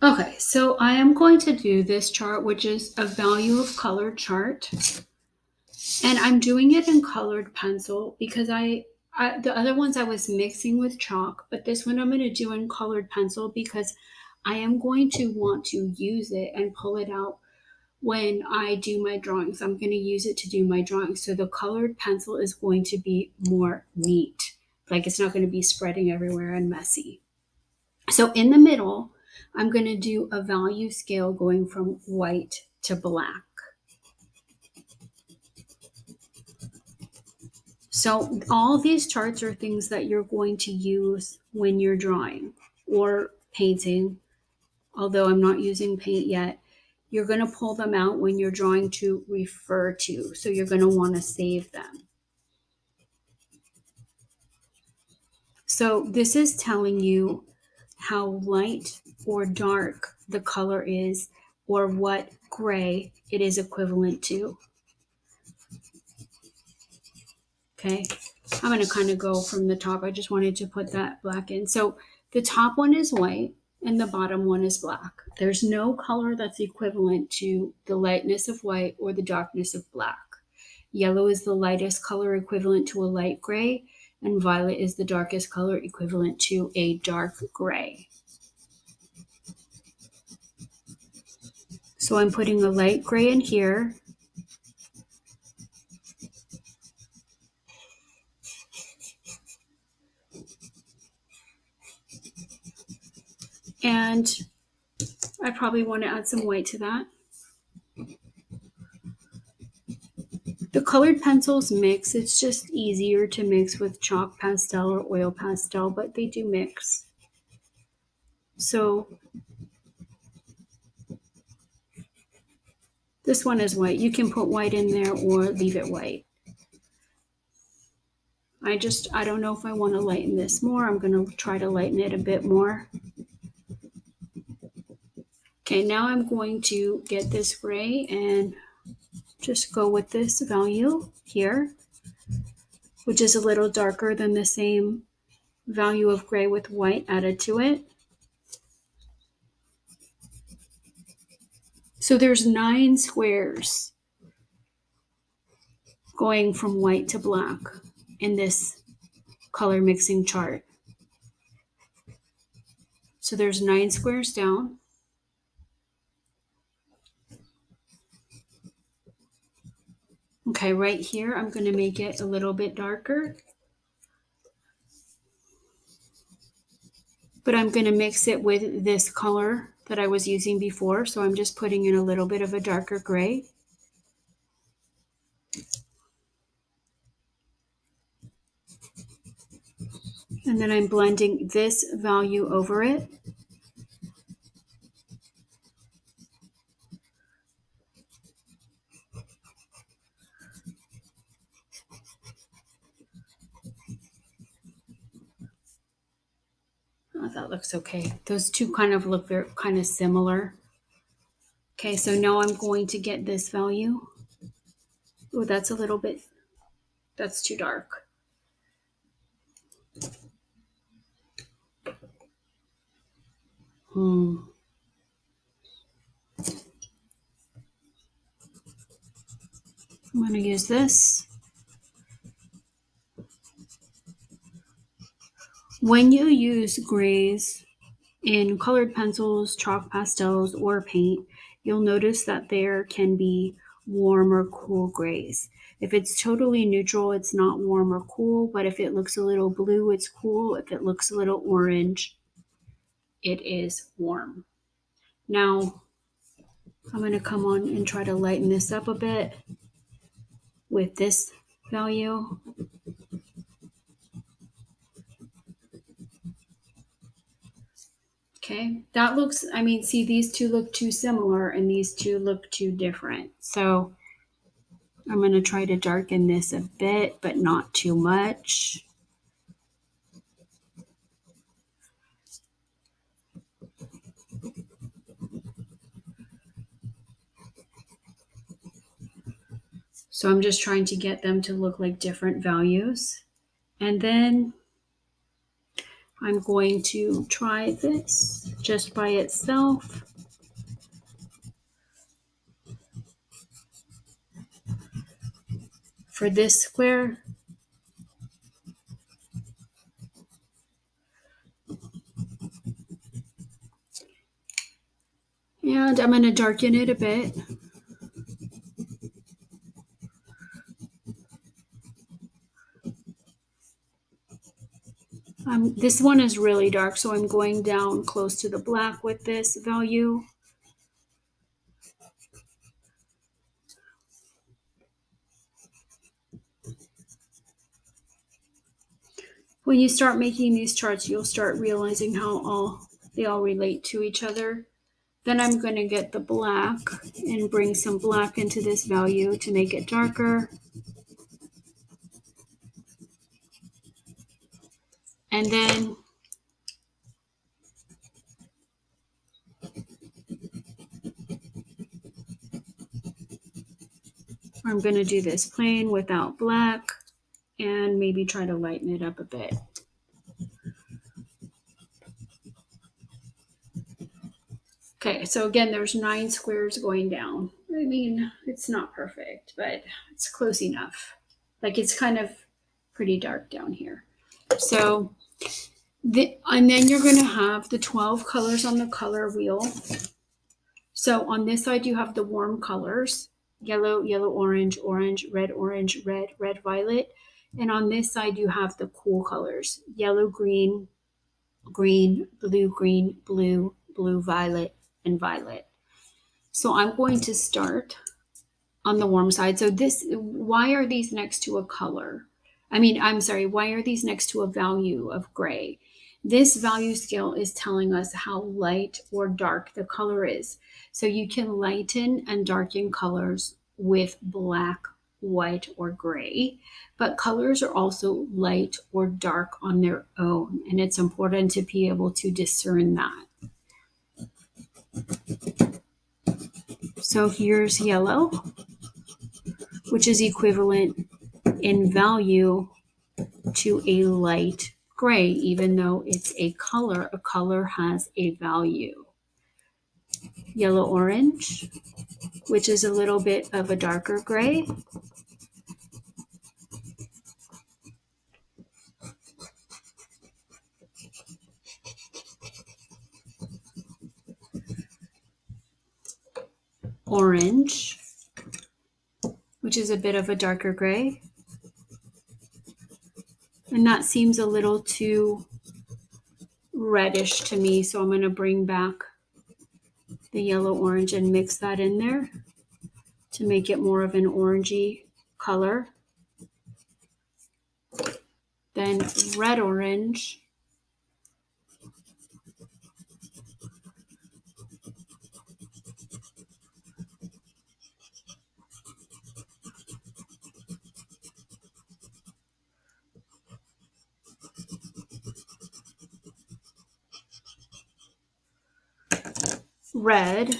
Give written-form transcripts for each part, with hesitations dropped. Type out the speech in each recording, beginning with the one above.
Okay, so I am going to do this chart, which is a value of color chart. And I'm doing it in colored pencil because the other ones I was mixing with chalk, but this one I'm going to do in colored pencil because I am going to want to use it and pull it out when I do my drawings. I'm going to use it to do my drawings. So the colored pencil is going to be more neat. Like it's not going to be spreading everywhere and messy. So in the middle, I'm going to do a value scale going from white to black. So all these charts are things that you're going to use when you're drawing or painting. Although I'm not using paint yet, you're going to pull them out when you're drawing to refer to. So you're going to want to save them. So this is telling you how light or dark the color is or what gray it is equivalent to. Okay, I'm going to kind of go from the top. I just wanted to put that black in. So the top one is white and the bottom one is black. There's no color that's equivalent to the lightness of white or the darkness of black. Yellow is the lightest color equivalent to a light gray, and violet is the darkest color equivalent to a dark gray. So I'm putting a light gray in here. And I probably want to add some white to that. The colored pencils mix. It's just easier to mix with chalk pastel or oil pastel, but they do mix. So this one is white. You can put white in there or leave it white. I don't know if I want to lighten this more. I'm going to try to lighten it a bit more. Okay, now I'm going to get this gray and just go with this value here, which is a little darker than the same value of gray with white added to it. So there's 9 squares going from white to black in this color mixing chart. So there's 9 squares down. Okay, right here, I'm going to make it a little bit darker. But I'm going to mix it with this color that I was using before. So I'm just putting in a little bit of a darker gray. And then I'm blending this value over it. Oh, that looks okay. Those two kind of look very kind of similar. Okay, so now I'm going to get this value. Oh, that's a little bit, that's too dark. I'm going to use this. When you use grays in colored pencils, chalk pastels, or paint, you'll notice that there can be warm or cool grays. If it's totally neutral, it's not warm or cool, but if it looks a little blue, it's cool. If it looks a little orange, it is warm. Now, I'm going to come on and try to lighten this up a bit with this value. Okay, that looks, I mean, see, these two look too similar and these two look too different. So I'm going to try to darken this a bit, but not too much. So I'm just trying to get them to look like different values. And then I'm going to try this just by itself. For this square, and I'm going to darken it a bit. This one is really dark, so I'm going down close to the black with this value. When you start making these charts, you'll start realizing how they all relate to each other. Then I'm going to get the black and bring some black into this value to make it darker. And then I'm going to do this plain without black and maybe try to lighten it up a bit. Okay, so again, there's 9 squares going down. I mean, it's not perfect, but it's close enough. Like it's kind of pretty dark down here. So, and then you're going to have the 12 colors on the color wheel. So on this side, you have the warm colors, yellow, yellow, orange, orange, red, red, violet. And on this side, you have the cool colors, yellow, green, green, blue, blue, violet, and violet. So I'm going to start on the warm side. So why are these next to a color? Why are these next to a value of gray? This value scale is telling us how light or dark the color is. So you can lighten and darken colors with black, white, or gray, but colors are also light or dark on their own, and it's important to be able to discern that. So here's yellow, which is equivalent in value to a light gray, even though it's a color has a value. Yellow orange, which is a little bit of a darker gray. Orange, which is a bit of a darker gray. And that seems a little too reddish to me, so I'm going to bring back the yellow orange and mix that in there to make it more of an orangey color. Then red orange. Red.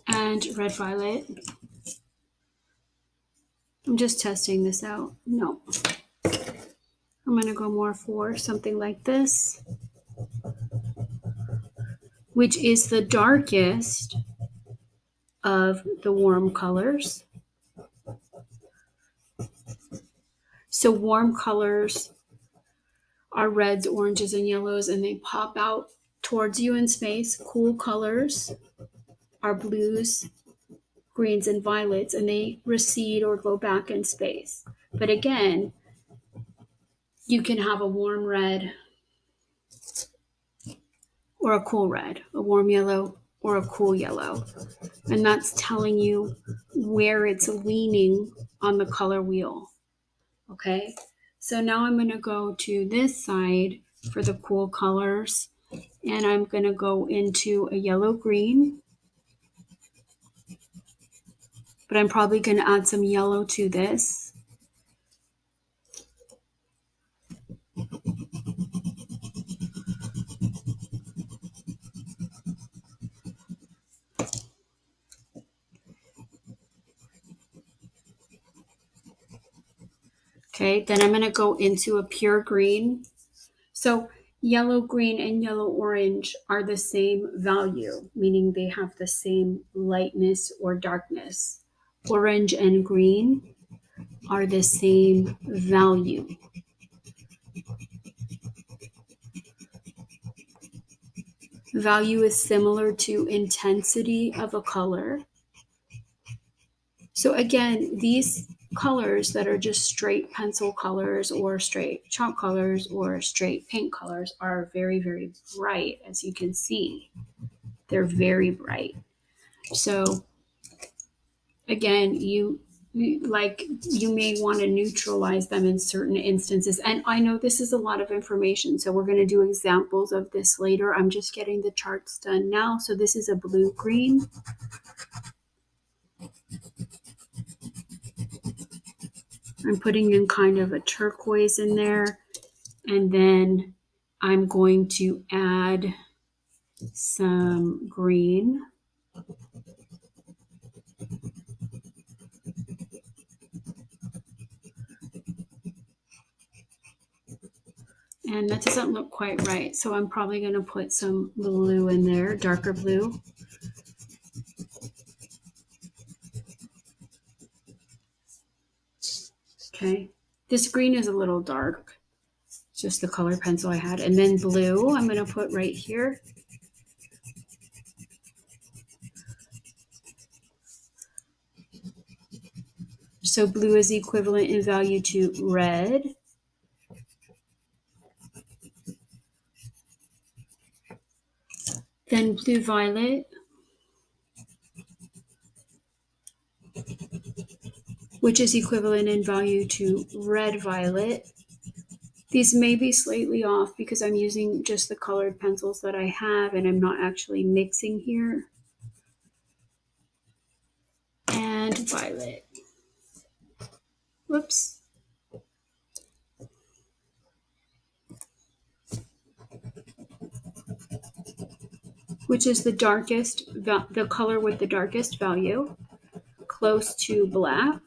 And red violet. I'm just testing this out. No. I'm going to go more for something like this, which is the darkest of the warm colors. So warm colors are reds, oranges, and yellows, and they pop out towards you in space. Cool colors are blues, greens, and violets, and they recede or go back in space. But again, you can have a warm red or a cool red, a warm yellow or a cool yellow. And that's telling you where it's leaning on the color wheel. Okay, so now I'm going to go to this side for the cool colors, and I'm going to go into a yellow green, but I'm probably going to add some yellow to this. Okay, then I'm going to go into a pure green. So yellow, green, and yellow, orange are the same value, meaning they have the same lightness or darkness. Orange and green are the same value. Value is similar to intensity of a color. So again, these colors that are just straight pencil colors or straight chalk colors or straight paint colors are very, very bright, as you can see. They're very bright. So again, you may want to neutralize them in certain instances. And I know this is a lot of information, so we're going to do examples of this later. I'm just getting the charts done now. So this is a blue-green. I'm putting in kind of a turquoise in there, and then I'm going to add some green. And that doesn't look quite right, so I'm probably going to put some blue in there, darker blue. Okay, this green is a little dark, just the color pencil I had. And then blue, I'm going to put right here. So blue is equivalent in value to red. Then blue violet, which is equivalent in value to red violet. These may be slightly off because I'm using just the colored pencils that I have and I'm not actually mixing here. And violet. Whoops. Which is the darkest, the color with the darkest value, close to black.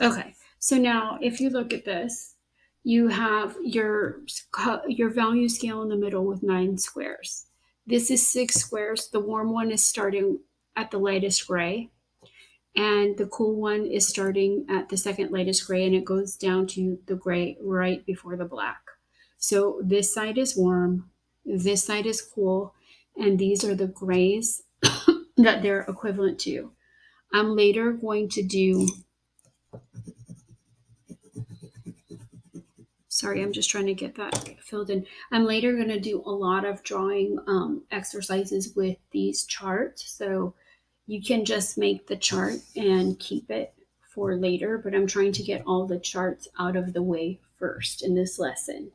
Okay, so now if you look at this, you have your value scale in the middle with 9 squares. This is 6 squares. The warm one is starting at the lightest gray, and the cool one is starting at the second lightest gray, and it goes down to the gray right before the black. So this side is warm, this side is cool, and these are the grays that they're equivalent to. I'm later going to do, sorry, I'm just trying to get that filled in. I'm later going to do a lot of drawing exercises with these charts. So you can just make the chart and keep it for later, but I'm trying to get all the charts out of the way first in this lesson.